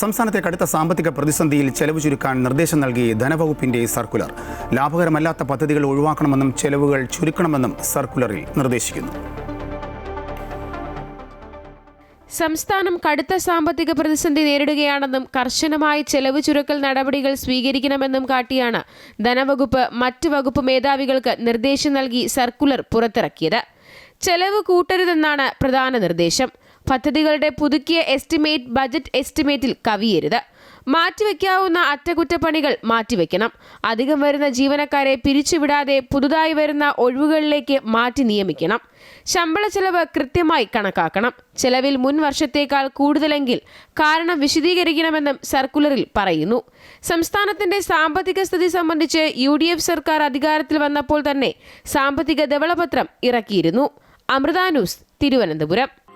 സംസ്ഥാനത്തെ കടുത്ത സാമ്പത്തിക പ്രതിസന്ധിയിൽ ചെലവ് ചുരുക്കാൻ നിർദ്ദേശം നൽകി ധനവകുപ്പിന്റെ സർക്കുലർ. ലാഭകരമല്ലാത്ത പദ്ധതികൾ ഒഴിവാക്കണമെന്നും ചെലവുകൾ ചുരുക്കണമെന്നും സർക്കുലറിൽ നിർദ്ദേശിക്കുന്നു. സംസ്ഥാനം കടുത്ത സാമ്പത്തിക പ്രതിസന്ധി നേരിടുകയാണെന്നും കർശനമായ ചെലവ് ചുരുക്കൽ നടപടികൾ സ്വീകരിക്കണമെന്നും കാട്ടിയാണ് ധനവകുപ്പ് മറ്റ് വകുപ്പ് മേധാവികൾക്ക് നിർദ്ദേശം നൽകി സർക്കുലർ പുറത്തിറക്കിയത്. ചെലവ് കൂട്ടരുതെന്നാണ് പ്രധാന നിർദ്ദേശം. പദ്ധതികളുടെ പുതുക്കിയ എസ്റ്റിമേറ്റ് ബജറ്റ് എസ്റ്റിമേറ്റിൽ കവിയരുത്. മാറ്റിവെക്കാവുന്ന അറ്റകുറ്റപ്പണികൾ മാറ്റിവെക്കണം. അധികം വരുന്ന ജീവനക്കാരെ പിരിച്ചുവിടാതെ പുതുതായി വരുന്ന ഒഴിവുകളിലേക്ക് മാറ്റി നിയമിക്കണം. ശമ്പള ചെലവ് കൃത്യമായി കണക്കാക്കണം. ചെലവിൽ മുൻ വർഷത്തേക്കാൾ കൂടുതലെങ്കിൽ കാരണം വിശദീകരിക്കണമെന്നും സർക്കുലറിൽ പറയുന്നു. സംസ്ഥാനത്തിന്റെ സാമ്പത്തിക സ്ഥിതി സംബന്ധിച്ച് UDF സർക്കാർ അധികാരത്തിൽ വന്നപ്പോൾ തന്നെ സാമ്പത്തിക ധവളപത്രം ഇറക്കിയിരുന്നു. അമൃത ന്യൂസ്, തിരുവനന്തപുരം.